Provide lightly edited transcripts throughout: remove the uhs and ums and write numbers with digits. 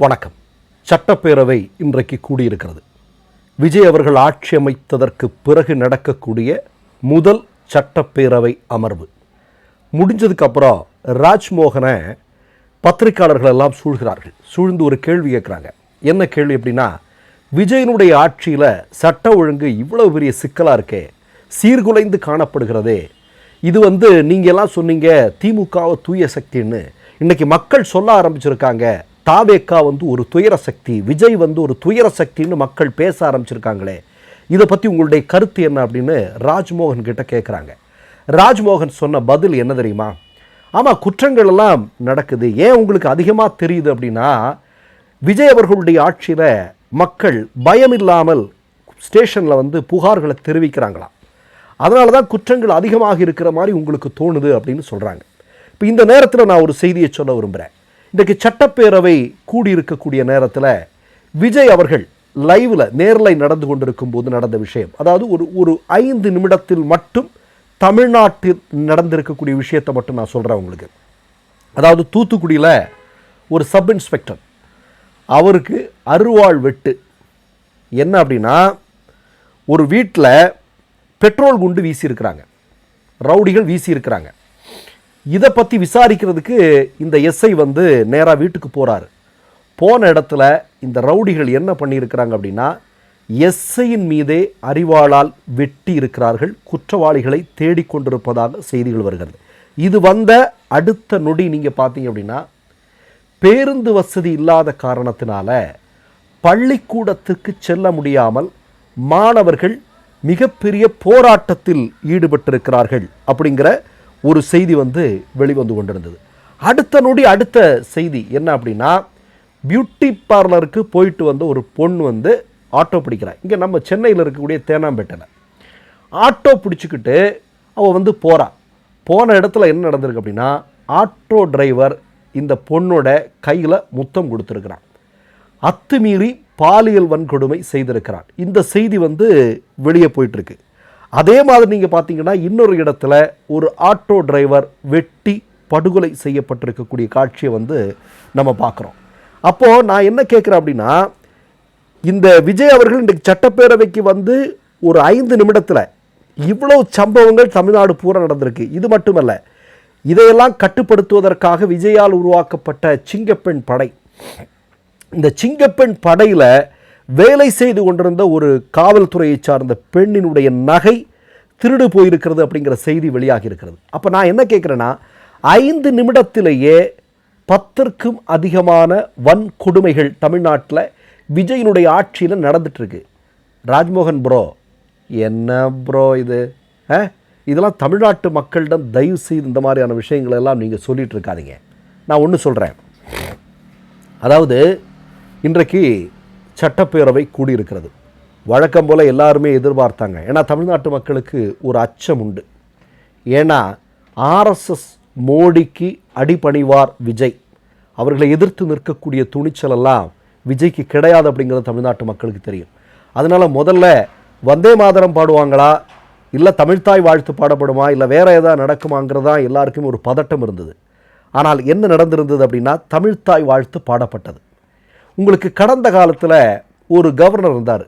வணக்கம். சட்டப்பேரவை இன்றைக்கு கூடியிருக்கிறது. விஜய் அவர்கள் ஆட்சி அமைத்ததற்கு பிறகு நடக்கக்கூடிய முதல் சட்டப்பேரவை அமர்வு முடிஞ்சதுக்கப்புறம் ராஜ்மோகனை பத்திரிகையாளர்கள் எல்லாம் சூழ்கிறார்கள். சூழ்ந்து ஒரு கேள்வி கேட்குறாங்க. என்ன கேள்வி அப்படின்னா, விஜயனுடைய ஆட்சியில் சட்ட ஒழுங்கு இவ்வளோ பெரிய சிக்கலாக இருக்கே, சீர்குலைந்து காணப்படுகிறதே, இது நீங்கள் எல்லாம் சொன்னீங்க திமுகவை தூய சக்தின்னு, இன்றைக்கி மக்கள் சொல்ல ஆரம்பிச்சிருக்காங்க. தாவேக்கா ஒரு துயர சக்தி, விஜய் ஒரு துயர சக்தின்னு மக்கள் பேச ஆரம்பிச்சிருக்காங்களே, இதை பற்றி உங்களுடைய கருத்து என்ன அப்படின்னு ராஜ்மோகன் கிட்ட கேட்குறாங்க. ராஜ்மோகன் சொன்ன பதில் என்ன தெரியுமா? ஆமாம், குற்றங்கள் எல்லாம் நடக்குது. ஏன் உங்களுக்கு அதிகமாக தெரியுது அப்படின்னா, விஜய் அவர்களுடைய ஆட்சியில் மக்கள் பயமில்லாமல் ஸ்டேஷனில் புகார்களை தெரிவிக்கிறாங்களாம். அதனால தான் குற்றங்கள் அதிகமாக இருக்கிற மாதிரி உங்களுக்கு தோணுது அப்படின்னு சொல்கிறாங்க. இப்போ இந்த நேரத்தில் நான் ஒரு செய்தியை சொல்ல விரும்புகிறேன். இன்றைக்கு சட்டப்பேரவை கூடியிருக்கக்கூடிய நேரத்தில் விஜய் அவர்கள் லைவில் நேரில் நடந்து கொண்டிருக்கும் போது நடந்த விஷயம், அதாவது ஒரு 5 நிமிடத்தில் மட்டும் தமிழ்நாட்டில் நடந்திருக்கக்கூடிய விஷயத்தை மட்டும் நான் சொல்கிறேன் உங்களுக்கு. அதாவது தூத்துக்குடியில் ஒரு சப் இன்ஸ்பெக்டர், அவருக்கு அருவாள் வெட்டு. என்ன அப்படின்னா, ஒரு வீட்டில் பெட்ரோல் குண்டு வீசியிருக்கிறாங்க, ரவுடிகள் வீசியிருக்கிறாங்க. இதை பற்றி விசாரிக்கிறதுக்கு இந்த எஸ்ஐ நேராக வீட்டுக்கு போகிறாரு. போன இடத்துல இந்த ரவுடிகள் என்ன பண்ணியிருக்கிறாங்க அப்படின்னா, எஸ்ஐயின் மீதே அரிவாளால் வெட்டி இருக்கிறார்கள். குற்றவாளிகளை தேடிக்கொண்டிருப்பதாக செய்திகள் வருகிறது. இது வந்த அடுத்த நொடி நீங்கள் பார்த்தீங்க அப்படின்னா, பேருந்து வசதி இல்லாத காரணத்தினால பள்ளிக்கூடத்துக்கு செல்ல முடியாமல் மாணவர்கள் மிகப்பெரிய போராட்டத்தில் ஈடுபட்டிருக்கிறார்கள் அப்படிங்கிற ஒரு செய்தி வெளிவந்து கொண்டிருந்தது. அடுத்த நொடி அடுத்த செய்தி என்ன அப்படின்னா, பியூட்டி பார்லருக்கு போயிட்டு ஒரு பொண்ணு ஆட்டோ பிடிக்கிறாள். இங்கே நம்ம சென்னையில் இருக்கக்கூடிய தேனாம்பேட்டையில் ஆட்டோ பிடிச்சிக்கிட்டு அவள் போகிறா. போன இடத்துல என்ன நடந்திருக்கு அப்படின்னா, ஆட்டோ டிரைவர் இந்த பொண்ணோட கையில் முத்தம் கொடுத்துருக்கிறான். அத்துமீறி பாலியல் வன்கொடுமை செய்திருக்கிறான். இந்த செய்தி வெளியே போயிட்டுருக்கு. அதே மாதிரி நீங்கள் பார்த்தீங்கன்னா, இன்னொரு இடத்துல ஒரு ஆட்டோ டிரைவர் வெட்டி படுகொலை செய்யப்பட்டிருக்கக்கூடிய காட்சியை நம்ம பார்க்குறோம். அப்போது நான் என்ன கேட்குறேன் அப்படின்னா, இந்த விஜய் அவர்கள் இன்றைக்கு சட்டப்பேரவைக்கு ஒரு 5 நிமிடத்தில் இவ்வளோ சம்பவங்கள் தமிழ்நாடு பூரா நடந்திருக்கு. இது மட்டுமல்ல, இதையெல்லாம் கட்டுப்படுத்துவதற்காக விஜயால் உருவாக்கப்பட்ட சிங்கப்பெண் படை, இந்த சிங்கப்பெண் படையில் வேலை செய்து கொண்டிருந்த ஒரு காவல்துறையை சார்ந்த பெண்ணினுடைய நகை திருடு போயிருக்கிறது அப்படிங்கிற செய்தி வெளியாகி இருக்கிறது. அப்போ நான் என்ன கேட்குறேன்னா, 5 நிமிடத்திலேயே 10க்கும் அதிகமான வன்கொடுமைகள் தமிழ்நாட்டில் விஜயினுடைய ஆட்சியில் நடந்துட்டுருக்கு. ராஜ்மோகன் ப்ரோ, என்ன ப்ரோ இது? இதெல்லாம் தமிழ்நாட்டு மக்களிடம் தயவு செய்து இந்த மாதிரியான விஷயங்களெல்லாம் நீங்கள் சொல்லிகிட்டு இருக்காதீங்க. நான் ஒன்று சொல்கிறேன். அதாவது இன்றைக்கு சட்டப்பேரவை கூடியிருக்கிறது. வழக்கம் போல் எல்லாருமே எதிர்பார்த்தாங்க. ஏன்னா தமிழ்நாட்டு மக்களுக்கு ஒரு அச்சம் உண்டு. ஏன்னா ஆர்எஸ்எஸ் மோடிக்கு அடிபணிவார் விஜய், அவர்களை எதிர்த்து நிற்கக்கூடிய துணிச்சலெல்லாம் விஜய்க்கு கிடையாது அப்படிங்கிறது தமிழ்நாட்டு மக்களுக்கு தெரியும். அதனால் முதல்ல வந்தே மாதரம் பாடுவாங்களா, இல்லை தமிழ்த்தாய் வாழ்த்து பாடப்படுமா, இல்லை வேறு ஏதாவது நடக்குமாங்கிறதா எல்லாருக்குமே ஒரு பதட்டம் இருந்தது. ஆனால் என்ன நடந்திருந்தது அப்படின்னா, தமிழ்த்தாய் வாழ்த்து பாடப்பட்டது. உங்களுக்கு கடந்த காலத்தில் ஒரு கவர்னர் இருந்தார்,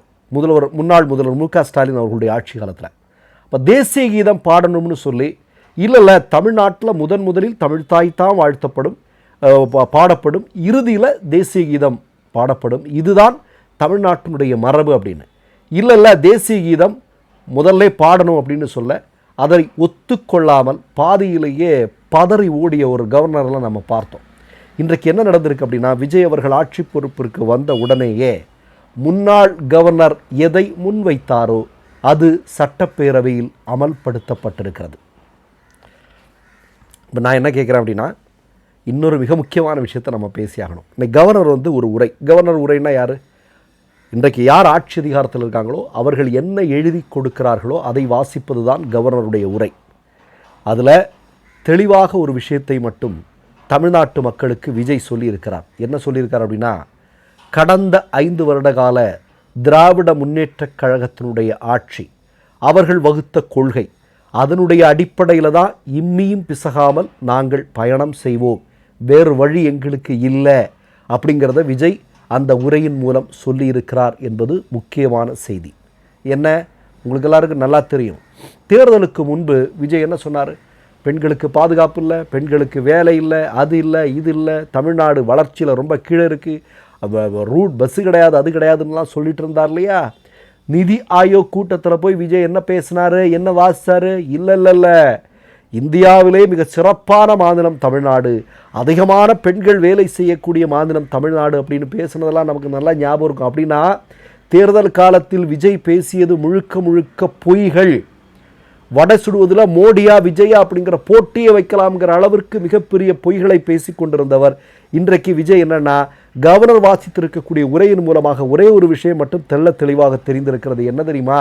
முன்னாள் முதல்வர் மு க ஸ்டாலின் அவர்களுடைய ஆட்சி காலத்தில். அப்போ தேசிய கீதம் பாடணும்னு சொல்லி, இல்லை தமிழ்நாட்டில் முதலில் தமிழ்த்தாய் தான் வாழ்த்தப்படும், பாடப்படும், இறுதியில் தேசிய கீதம் பாடப்படும், இதுதான் தமிழ்நாட்டினுடைய மரபு அப்படின்னு. இல்லை தேசிய கீதம் முதல்ல பாடணும் அப்படின்னு சொல்ல, அதை ஒத்துக்கொள்ளாமல் பாதியிலேயே பதறி ஓடிய ஒரு கவர்னரெலாம் நம்ம பார்த்தோம். இன்றைக்கு என்ன நடந்திருக்கு அப்படின்னா, விஜய் அவர்கள் ஆட்சி பொறுப்பிற்கு வந்த உடனேயே முன்னாள் கவர்னர் எதை முன்வைத்தாரோ அது சட்டப்பேரவையில் அமல்படுத்தப்பட்டிருக்கிறது. இப்போ நான் என்ன கேட்குறேன் அப்படின்னா, இன்னொரு மிக முக்கியமான விஷயத்தை நம்ம பேசியாகணும். இன்னைக்கு கவர்னர் ஒரு உரை, கவர்னர் உரைன்னா யார்? இன்றைக்கு யார் ஆட்சி அதிகாரத்தில் இருக்காங்களோ அவர்கள் என்ன எழுதி கொடுக்கிறார்களோ அதை வாசிப்பது தான் கவர்னருடைய உரை. அதில் தெளிவாக ஒரு விஷயத்தை மட்டும் தமிழ்நாட்டு மக்களுக்கு விஜய் சொல்லியிருக்கிறார். என்ன சொல்லியிருக்கார் அப்படின்னா, கடந்த 5 வருட கால திராவிட முன்னேற்றக் கழகத்தினுடைய ஆட்சி, அவர்கள் வகுத்த கொள்கை, அதனுடைய அடிப்படையில் தான் இம்மியும் பிசகாமல் நாங்கள் பயணம் செய்வோம், வேறு வழி எங்களுக்கு இல்லை அப்படிங்கிறத விஜய் அந்த உரையின் மூலம் சொல்லியிருக்கிறார் என்பது முக்கியமான செய்தி. என்ன, உங்களுக்கு எல்லாருக்கும் நல்லா தெரியும், தேர்தலுக்கு முன்பு விஜய் என்ன சொன்னார்? பெண்களுக்கு பாதுகாப்பு இல்லை, பெண்களுக்கு வேலை இல்லை, அது இல்லை, இது இல்லை, தமிழ்நாடு வளர்ச்சியில் ரொம்ப கீழே இருக்குது, ரூட் பஸ்ஸு கிடையாது, அது கிடையாதுன்னெலாம் சொல்லிட்டு இருந்தார் இல்லையா? நிதி ஆயோக் கூட்டத்தில் போய் விஜய் என்ன பேசினார், என்ன வாசித்தார்? இல்லை, இந்தியாவிலே மிக சிறப்பான மாநிலம் தமிழ்நாடு, அதிகமான பெண்கள் வேலை செய்யக்கூடிய மாநிலம் தமிழ்நாடு அப்படின்னு பேசுனதெல்லாம் நமக்கு நல்லா ஞாபகம் இருக்கும். அப்படின்னா தேர்தல் காலத்தில் விஜய் பேசியது முழுக்க முழுக்க பொய்கள். வடை சுடுவதில் மோடியா விஜயா அப்படிங்கிற போட்டியை வைக்கலாம்ங்கிற அளவிற்கு மிகப்பெரிய பொய்களை பேசி கொண்டிருந்தவர். இன்றைக்கு விஜய் என்னன்னா, கவர்னர் வாசித்திருக்கக்கூடிய உரையின் மூலமாக ஒரே ஒரு விஷயம் மட்டும் தெள்ள தெளிவாக தெரிந்திருக்கிறது. என்ன தெரியுமா?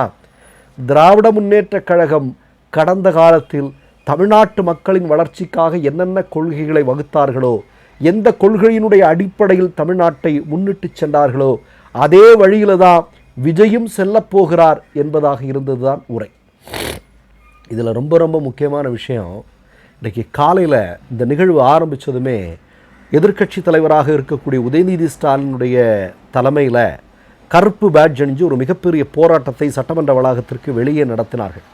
திராவிட முன்னேற்ற கழகம் கடந்த காலத்தில் தமிழ்நாட்டு மக்களின் வளர்ச்சிக்காக என்னென்ன கொள்கைகளை வகுத்தார்களோ, எந்த கொள்கையினுடைய அடிப்படையில் தமிழ்நாட்டை முன்னிட்டு சென்றார்களோ, அதே வழியில் தான் விஜயும் செல்லப்போகிறார் என்பதாக இருந்ததுதான் உரை. இதில் ரொம்ப ரொம்ப முக்கியமான விஷயம், இன்றைக்கி காலையில் இந்த நிகழ்வு ஆரம்பித்ததுமே எதிர்க்கட்சி தலைவராக இருக்கக்கூடிய உதயநிதி ஸ்டாலினுடைய தலைமையில் கருப்பு பேட்ஜ் அணிஞ்சு ஒரு மிகப்பெரிய போராட்டத்தை சட்டமன்ற வளாகத்திற்கு வெளியே நடத்தினார்கள்.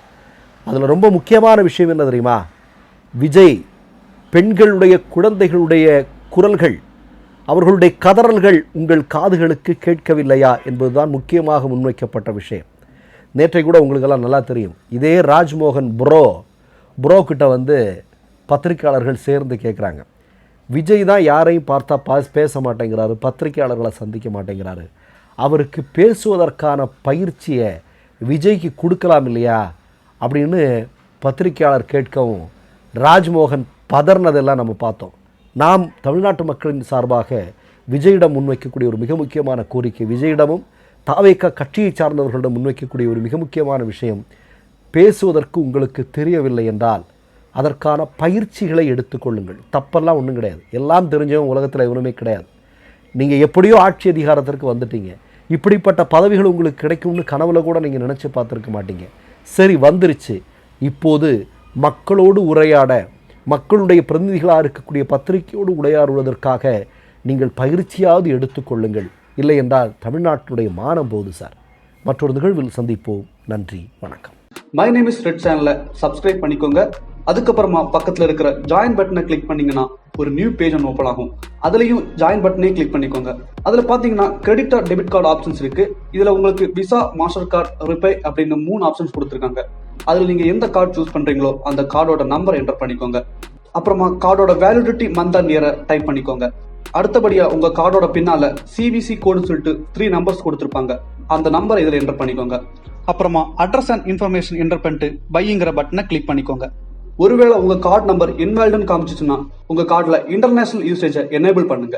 அதில் ரொம்ப முக்கியமான விஷயம் என்ன தெரியுமா? விஜய் பெண்களுடைய குழந்தைகளுடைய குரல்கள், அவர்களுடைய கதறல்கள் உங்கள் காதுகளுக்கு கேட்கவில்லையா என்பதுதான் முக்கியமாக முன்வைக்கப்பட்ட விஷயம். நேற்றை கூட உங்களுக்கெல்லாம் நல்லா தெரியும், இதே ராஜ்மோகன் ப்ரோ கிட்ட வந்து பத்திரிகையாளர்கள் சேர்ந்து கேட்குறாங்க, விஜய் தான் யாரையும் பார்த்தா பேச மாட்டேங்கிறாரு, பத்திரிகையாளர்களை சந்திக்க மாட்டேங்கிறாரு, அவருக்கு பேசுவதற்கான பயிற்சியை விஜய்க்கு கொடுக்கலாம் இல்லையா அப்படின்னு பத்திரிகையாளர் கேட்கவும் ராஜ்மோகன் பதர்னதெல்லாம் நம்ம பார்த்தோம். நாம் தமிழ்நாட்டு மக்களின் சார்பாக விஜயிடம் முன்வைக்கக்கூடிய ஒரு மிக முக்கியமான கோரிக்கை, விஜயிடமும் தாவேக கட்சியை சார்ந்தவர்களிடம் முன்வைக்கக்கூடிய ஒரு மிக முக்கியமான விஷயம், பேசுவதற்கு உங்களுக்கு தெரியவில்லை என்றால் அதற்கான பயிற்சிகளை எடுத்துக்கொள்ளுங்கள். தப்பெல்லாம் ஒன்றும் கிடையாது, எல்லாம் தெரிஞ்சவங்க உலகத்தில் எவனுமே கிடையாது. நீங்கள் எப்படியோ ஆட்சி அதிகாரத்திற்கு வந்துட்டீங்க, இப்படிப்பட்ட பதவிகள் உங்களுக்கு கிடைக்கும்னு கனவுல கூட நீங்கள் நினச்சி பார்த்துருக்க மாட்டீங்க. சரி, வந்துருச்சு. இப்போது மக்களோடு உரையாட, மக்களுடைய பிரதிநிதிகளாக இருக்கக்கூடிய பத்திரிகையோடு உரையாடுவதற்காக நீங்கள் பயிற்சியாவது எடுத்துக்கொள்ளுங்கள். இல்லை என்றால் தமிழ்நாட்டுடைய மானம் போகுது சார். மற்றொரு நிகழ்வில் சந்திப்போம். நன்றி, வணக்கம். மை நேம் இஸ் ரெட் சேனலை சப்ஸ்கிரைப் பண்ணிக்கோங்க. அதுக்கப்புறமா பக்கத்தில் இருக்கிற ஜாயின் பட்டனை கிளிக் பண்ணீங்கன்னா ஒரு நியூ பேஜ் ஒன்று ஓப்பன் ஆகும். அதுலேயும் ஜாயின் பட்டனே கிளிக் பண்ணிக்கோங்க. அதில் பார்த்தீங்கன்னா credit R debit card options இருக்கு. இதில் உங்களுக்கு விசா, மாஸ்டர் கார்டு, ரிப்பே அப்படின்னு 3 ஆப்ஷன்ஸ் கொடுத்துருக்காங்க. அதில் நீங்கள் எந்த கார்டு சூஸ் பண்ணுறீங்களோ அந்த கார்டோட நம்பர் என்டர் பண்ணிக்கோங்க. அப்புறமா கார்டோட வேலிடிட்டி மந்த் அண்ட் இயரை டைப் பண்ணிக்கோங்க. அடுத்தபடியா உங்க கார்டோட பின்னால சிவிசி கோடுன்னு சொல்லிட்டு 3 நம்பர்ஸ் கொடுத்துருப்பாங்க. அந்த நம்பர் இதில் என்டர் பண்ணிக்கோங்க. அப்புறமா அட்ரஸ் அண்ட் இன்ஃபர்மேஷன் என்டர் பண்ணிட்டு பைங்கிற பட்டனை கிளிக் பண்ணிக்கோங்க. ஒருவேளை உங்க கார்டு நம்பர் இன்வாலிட்னு காமிச்சிச்சுன்னா உங்க கார்டுல இன்டர்நேஷனல் யூசேஜை எனேபிள் பண்ணுங்க.